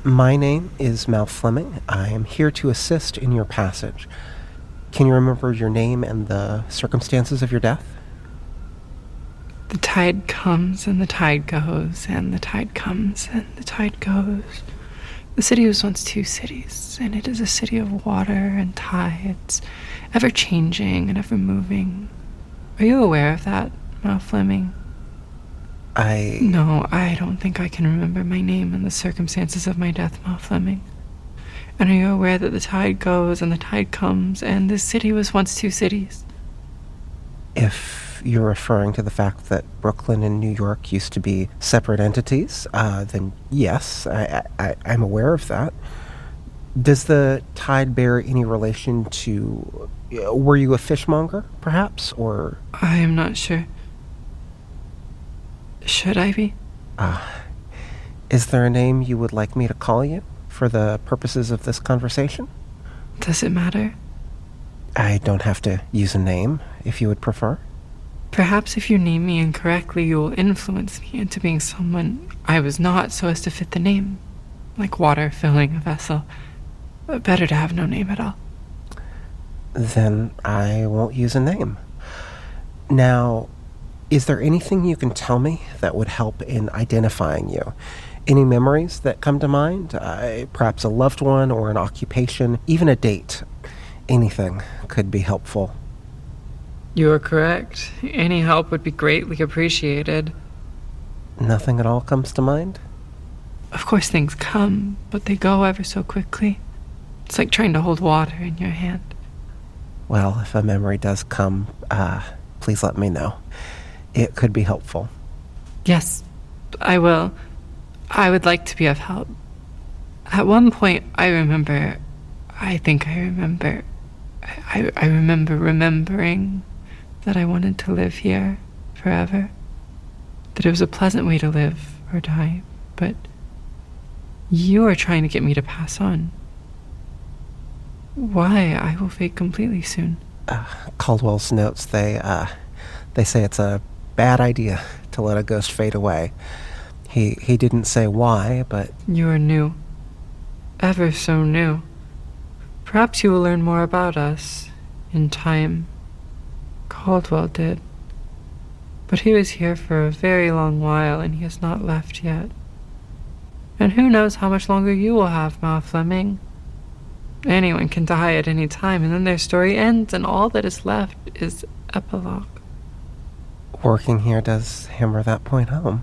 My name is Mal Fleming. I am here to assist in your passage. Can you remember your name and the circumstances of your death? The tide comes and the tide goes, and the tide comes and the tide goes. The city was once two cities, and it is a city of water and tides, ever changing and ever moving. Are you aware of that, Mal Fleming? No, I don't think I can remember my name and the circumstances of my death, Mal Fleming. And are you aware that the tide goes and the tide comes, and this city was once two cities? If you're referring to the fact that Brooklyn and New York used to be separate entities, then yes, I'm aware of that. Does the tide bear any relation to... Were you a fishmonger, perhaps, or... I am not sure. Should I be? Is there a name you would like me to call you for the purposes of this conversation? Does it matter? I don't have to use a name, if you would prefer. Perhaps if you name me incorrectly, you will influence me into being someone I was not so as to fit the name. Like water filling a vessel. Better to have no name at all. Then I won't use a name. Now, is there anything you can tell me that would help in identifying you? Any memories that come to mind? Perhaps a loved one or an occupation, even a date. Anything could be helpful. You are correct. Any help would be greatly appreciated. Nothing at all comes to mind? Of course things come, but they go ever so quickly. It's like trying to hold water in your hand. Well, if a memory does come, please let me know. It could be helpful. Yes, I will. I would like to be of help. At one point, I remember remembering that I wanted to live here forever. That it was a pleasant way to live or die, but you are trying to get me to pass on. Why? I will fade completely soon. Caldwell's notes, they say it's a bad idea to let a ghost fade away. He didn't say why, but... You are new. Ever so new. Perhaps you will learn more about us in time. Caldwell did. But he was here for a very long while, and he has not left yet. And who knows how much longer you will have, Mal Fleming. Anyone can die at any time, and then their story ends, and all that is left is epilogue. Working here does hammer that point home.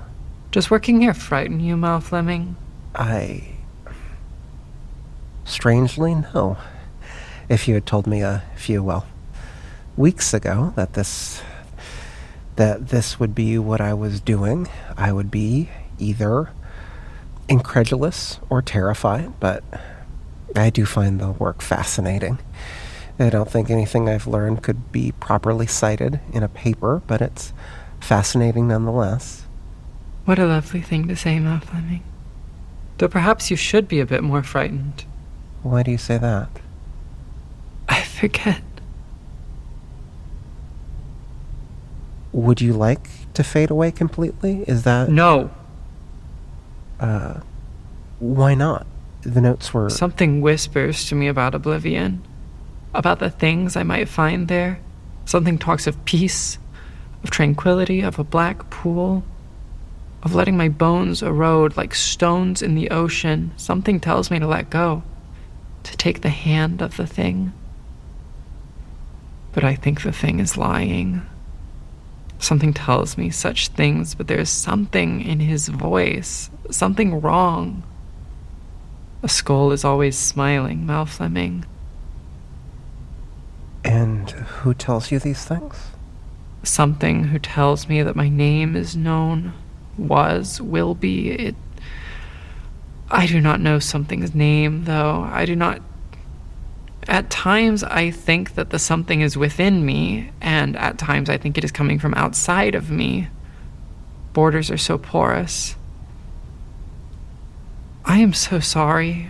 Does working here frighten you, Mal Fleming? Strangely, no. If you had told me a few, weeks ago that this would be what I was doing, I would be either incredulous or terrified, but I do find the work fascinating. I don't think anything I've learned could be properly cited in a paper, but it's fascinating nonetheless. What a lovely thing to say, Mal Fleming. Though perhaps you should be a bit more frightened. Why do you say that? I forget. Would you like to fade away completely? Is that... No. Why not? The notes were... Something whispers to me about oblivion. About the things I might find there. Something talks of peace, of tranquility, of a black pool, of letting my bones erode like stones in the ocean. Something tells me to let go, to take the hand of the thing. But I think the thing is lying. Something tells me such things, but there's something in his voice, something wrong. A skull is always smiling, Mal Fleming. And who tells you these things? Something who tells me that my name is known, will be. I do not know something's name, though. I do not... At times, I think that the something is within me, and at times I think it is coming from outside of me. Borders are so porous. I am so sorry.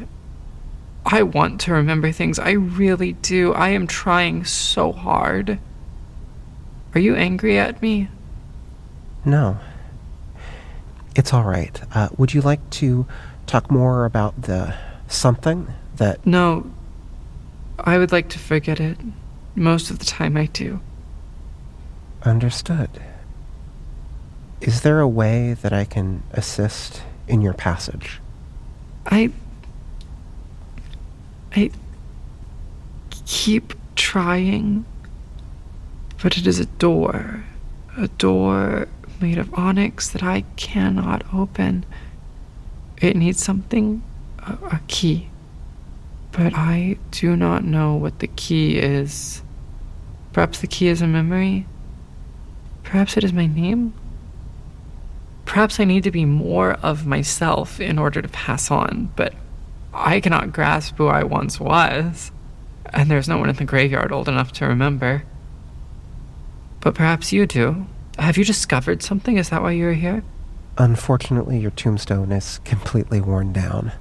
I want to remember things. I really do. I am trying so hard. Are you angry at me? No. It's all right. Would you like to talk more about the something that... No, I would like to forget it. Most of the time I do. Understood. Is there a way that I can assist in your passage? I keep trying, but it is a door made of onyx that I cannot open. It needs something, a key, but I do not know what the key is. Perhaps the key is a memory? Perhaps it is my name? Perhaps I need to be more of myself in order to pass on, but I cannot grasp who I once was, and there's no one in the graveyard old enough to remember. But perhaps you do. Have you discovered something? Is that why you're here? Unfortunately, your tombstone is completely worn down.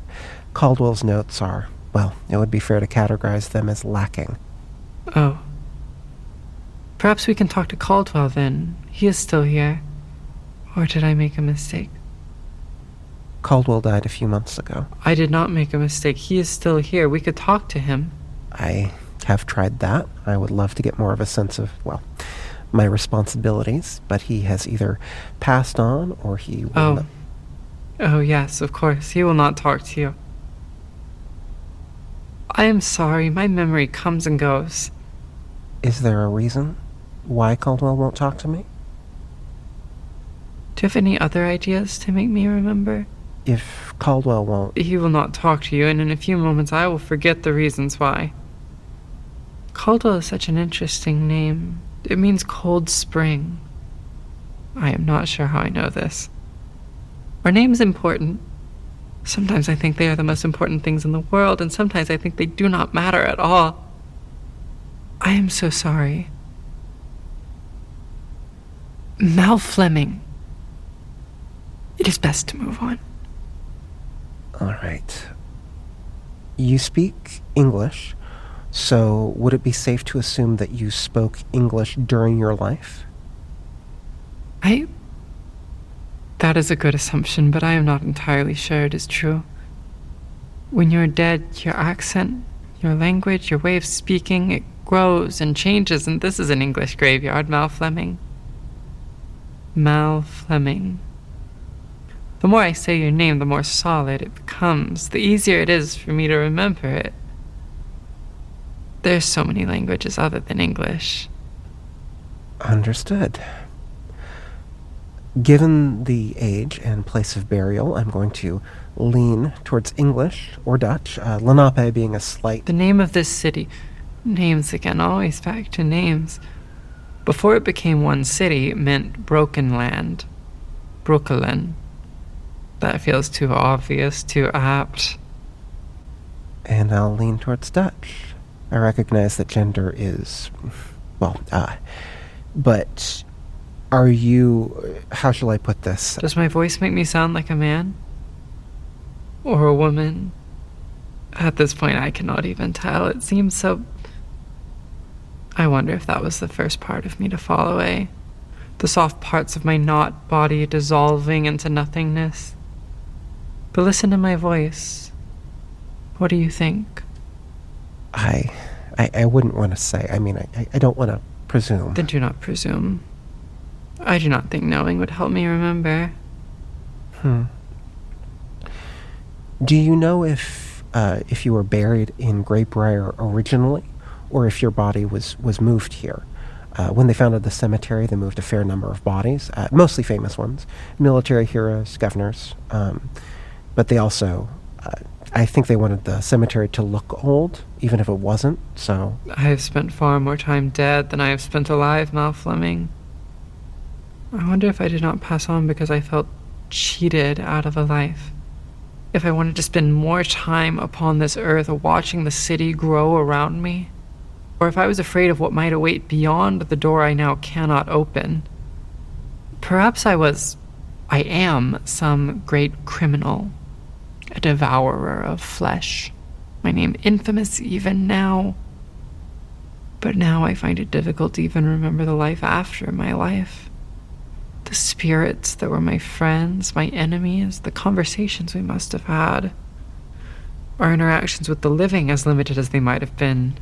Caldwell's notes are, well, it would be fair to categorize them as lacking. Oh. Perhaps we can talk to Caldwell then. He is still here. Or did I make a mistake? Caldwell died a few months ago. I did not make a mistake. He is still here. We could talk to him. I have tried that. I would love to get more of a sense of, well, my responsibilities, but he has either passed on or he will Oh, yes, of course. He will not talk to you. I am sorry. My memory comes and goes. Is there a reason why Caldwell won't talk to me? Do you have any other ideas to make me remember? If Caldwell won't... He will not talk to you, and in a few moments I will forget the reasons why. Caldwell is such an interesting name. It means cold spring. I am not sure how I know this. Are names important? Sometimes I think they are the most important things in the world, and sometimes I think they do not matter at all. I am so sorry. Mal Fleming. It is best to move on. All right. You speak English, so would it be safe to assume that you spoke English during your life? That is a good assumption, but I am not entirely sure it is true. When you're dead, your accent, your language, your way of speaking, it grows and changes, and this is an English graveyard, Mal Fleming. Mal Fleming. The more I say your name, the more solid it becomes, the easier it is for me to remember it. There's so many languages other than English. Understood. Given the age and place of burial, I'm going to lean towards English or Dutch, Lenape being a slight... The name of this city. Names again, always back to names. Before it became one city, it meant broken land. Broekelen. That feels too obvious, too apt. And I'll lean towards Dutch. I recognize that gender is... well, but... Are you... how shall I put this? Does my voice make me sound like a man? Or a woman? At this point, I cannot even tell. It seems so... I wonder if that was the first part of me to fall away. The soft parts of my not body dissolving into nothingness. But listen to my voice. What do you think? I wouldn't want to say. I mean, I don't want to presume. Then do not presume. I do not think knowing would help me remember. Do you know if you were buried in Greybriar originally, or if your body was moved here? When they founded the cemetery, they moved a fair number of bodies, mostly famous ones, military heroes, governors, but they also, I think they wanted the cemetery to look old, even if it wasn't, so... I have spent far more time dead than I have spent alive, Mal Fleming. I wonder if I did not pass on because I felt cheated out of a life. If I wanted to spend more time upon this earth watching the city grow around me. Or if I was afraid of what might await beyond the door I now cannot open. Perhaps I am some great criminal. A devourer of flesh. My name infamous even now. But now I find it difficult to even remember the life after my life. The spirits that were my friends, my enemies, the conversations we must have had. Our interactions with the living, as limited as they might have been.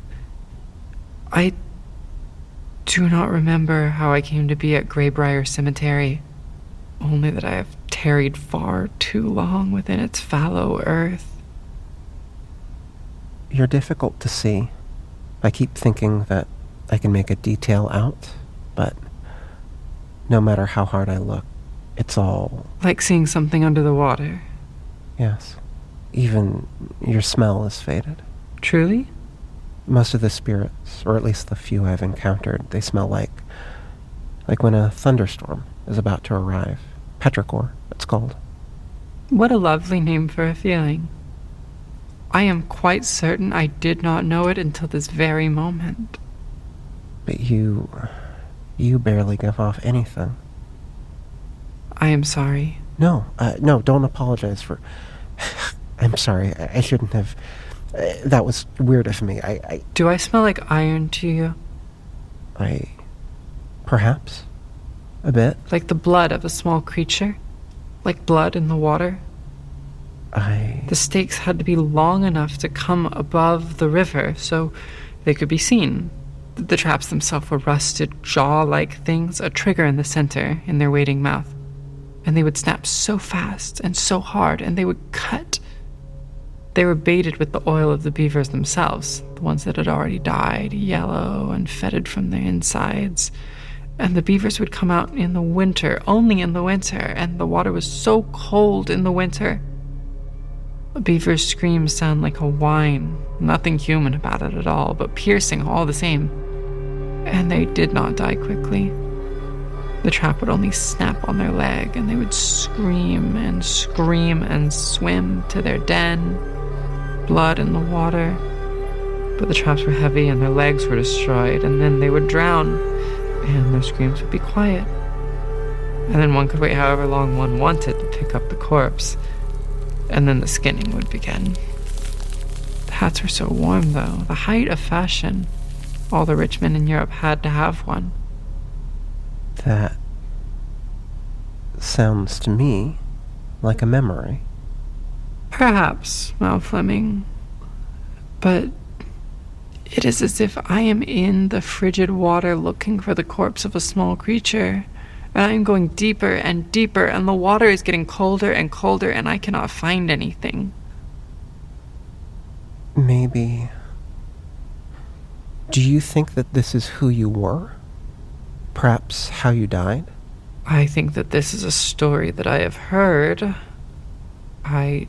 I do not remember how I came to be at Greybriar Cemetery, only that I have tarried far too long within its fallow earth. You're difficult to see. I keep thinking that I can make a detail out, but no matter how hard I look, it's all... Like seeing something under the water. Yes. Even your smell is faded. Truly? Most of the spirits, or at least the few I've encountered, they smell like when a thunderstorm is about to arrive. Petrichor, it's called. What a lovely name for a feeling. I am quite certain I did not know it until this very moment. But you barely give off anything. I am sorry. No, don't apologize for... I'm sorry, I shouldn't have... that was weird of me. Do I smell like iron to you? Perhaps. A bit. Like the blood of a small creature? Like blood in the water? The stakes had to be long enough to come above the river so they could be seen. The traps themselves were rusted jaw-like things, a trigger in the center, in their waiting mouth. And they would snap so fast and so hard, and they would cut. They were baited with the oil of the beavers themselves, the ones that had already died, yellow and fetid from their insides. And the beavers would come out in the winter, only in the winter, and the water was so cold in the winter. A beaver's screams sound like a whine, nothing human about it at all, but piercing all the same. And they did not die quickly. The trap would only snap on their leg, and they would scream and scream and swim to their den, blood in the water. But the traps were heavy and their legs were destroyed, and then they would drown, and their screams would be quiet. And then one could wait however long one wanted to pick up the corpse, and then the skinning would begin. The hats were so warm, though, the height of fashion. All the rich men in Europe had to have one. That sounds to me like a memory. Perhaps, Mal Fleming. But it is as if I am in the frigid water looking for the corpse of a small creature. And I am going deeper and deeper, and the water is getting colder and colder, and I cannot find anything. Maybe... Do you think that this is who you were? Perhaps how you died? I think that this is a story that I have heard. I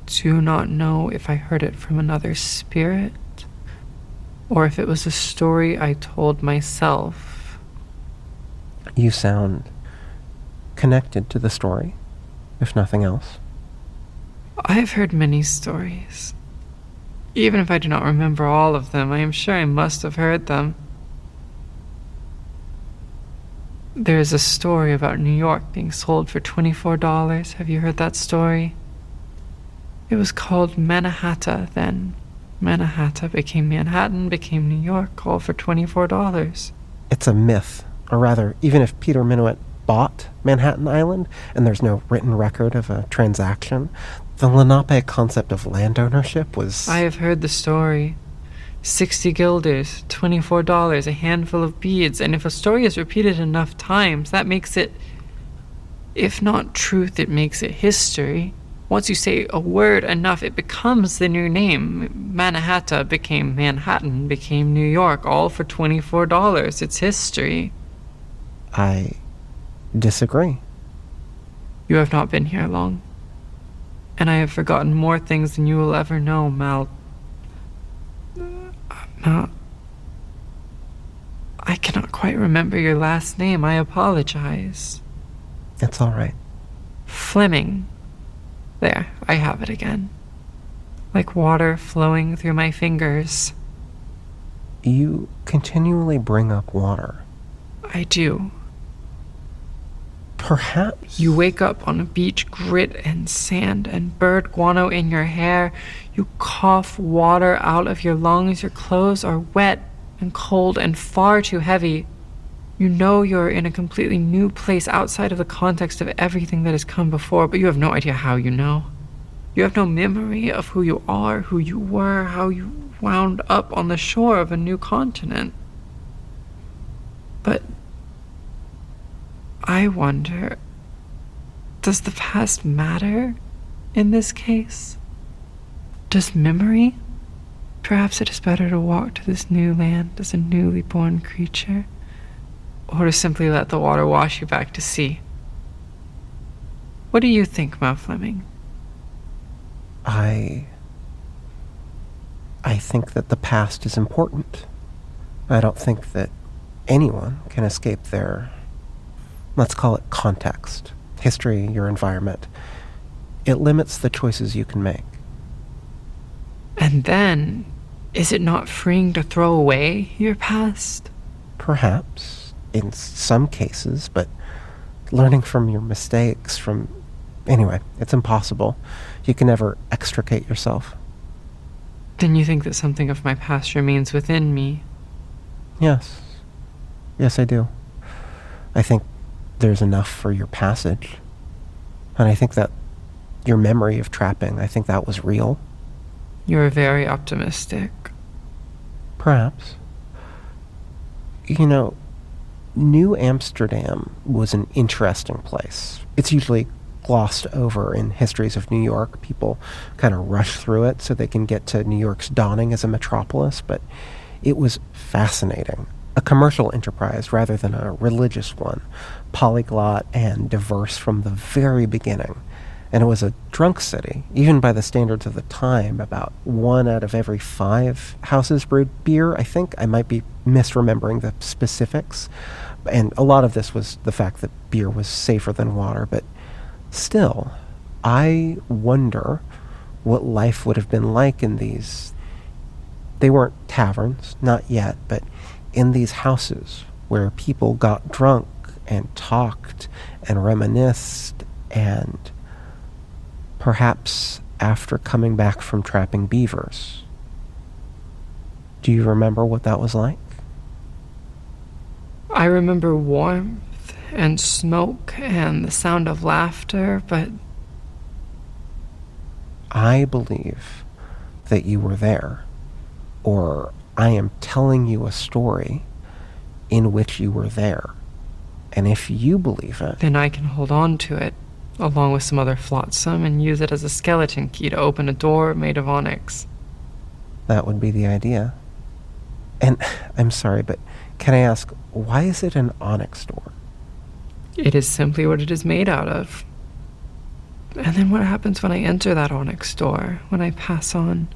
do not know if I heard it from another spirit, or if it was a story I told myself. You sound connected to the story, if nothing else. I have heard many stories. Even if I do not remember all of them, I am sure I must have heard them. There is a story about New York being sold for $24. Have you heard that story? It was called Mannahatta then. Mannahatta became Manhattan, became New York, all for $24. It's a myth. Or rather, even if Peter Minuit bought Manhattan Island, and there's no written record of a transaction, the Lenape concept of land ownership was... I have heard the story. 60 guilders, $24, a handful of beads, and if a story is repeated enough times, that makes it, if not truth, it makes it history. Once you say a word enough, it becomes the new name. Mannahatta became Manhattan, became New York, all for $24. It's history. I disagree. You have not been here long, and I have forgotten more things than you will ever know, Mal. I cannot quite remember your last name. I apologize. It's all right. Fleming. There, I have it again. Like water flowing through my fingers. You continually bring up water. I do. Perhaps... You wake up on a beach, grit and sand and bird guano in your hair. You cough water out of your lungs. Your clothes are wet and cold and far too heavy. You know you're in a completely new place outside of the context of everything that has come before, but you have no idea how you know. You have no memory of who you are, who you were, how you wound up on the shore of a new continent. But I wonder, does the past matter in this case? Does memory? Perhaps it is better to walk to this new land as a newly born creature, or to simply let the water wash you back to sea. What do you think, Mal Fleming? I think that the past is important. I don't think that anyone can escape their, let's call it context, history, your environment. It limits the choices you can make. And then, is it not freeing to throw away your past? Perhaps, in some cases, but learning from your mistakes, anyway, it's impossible. You can never extricate yourself. Then you think that something of my past remains within me? Yes. Yes, I do. I think there's enough for your passage. And I think that your memory of trapping, I think that was real. You're very optimistic. Perhaps. You know, New Amsterdam was an interesting place. It's usually glossed over in histories of New York. People kind of rush through it so they can get to New York's dawning as a metropolis, but it was fascinating. A commercial enterprise rather than a religious one, polyglot and diverse from the very beginning. And it was a drunk city, even by the standards of the time. About 1 out of every 5 houses brewed beer, I think. I might be misremembering the specifics. And a lot of this was the fact that beer was safer than water. But still, I wonder what life would have been like in these... They weren't taverns, not yet, but in these houses where people got drunk and talked and reminisced and... Perhaps after coming back from trapping beavers. Do you remember what that was like? I remember warmth and smoke and the sound of laughter, but... I believe that you were there, or I am telling you a story in which you were there. And if you believe it... Then I can hold on to it, along with some other flotsam, and use it as a skeleton key to open a door made of onyx. That would be the idea. And I'm sorry, but can I ask, why is it an onyx door? It is simply what it is made out of. And then what happens when I enter that onyx door, when I pass on?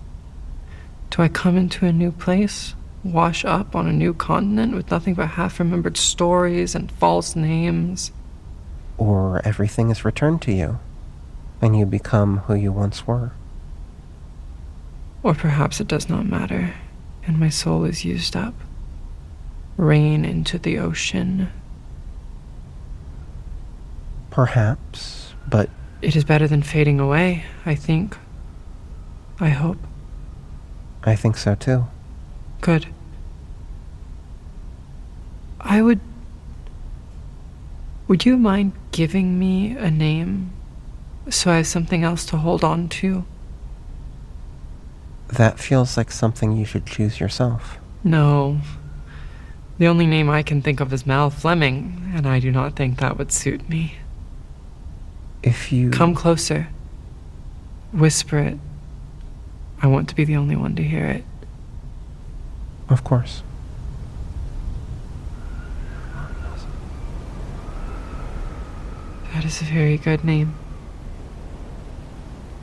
Do I come into a new place, wash up on a new continent with nothing but half-remembered stories and false names? Or everything is returned to you, and you become who you once were. Or perhaps it does not matter, and my soul is used up. Rain into the ocean. Perhaps, but... It is better than fading away, I think. I hope. I think so too. Good. Would you mind giving me a name so I have something else to hold on to? That feels like something you should choose yourself. No. The only name I can think of is Mal Fleming, and I do not think that would suit me. If you... Come closer. Whisper it. I want to be the only one to hear it. Of course. That is a very good name.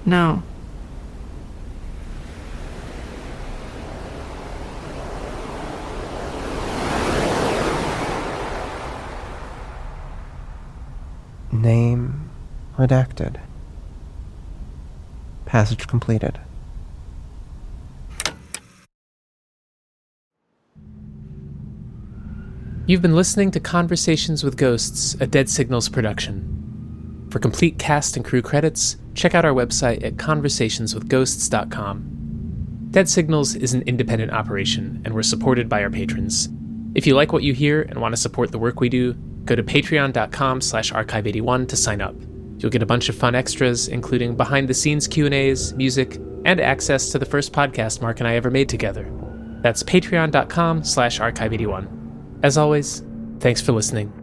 Now, name redacted. Passage completed. You've been listening to Conversations with Ghosts, a Dead Signals production. For complete cast and crew credits, check out our website at conversationswithghosts.com. Dead Signals is an independent operation, and we're supported by our patrons. If you like what you hear and want to support the work we do, go to patreon.com/archive81 to sign up. You'll get a bunch of fun extras, including behind-the-scenes Q&As, music, and access to the first podcast Mark and I ever made together. That's patreon.com/archive81. As always, thanks for listening.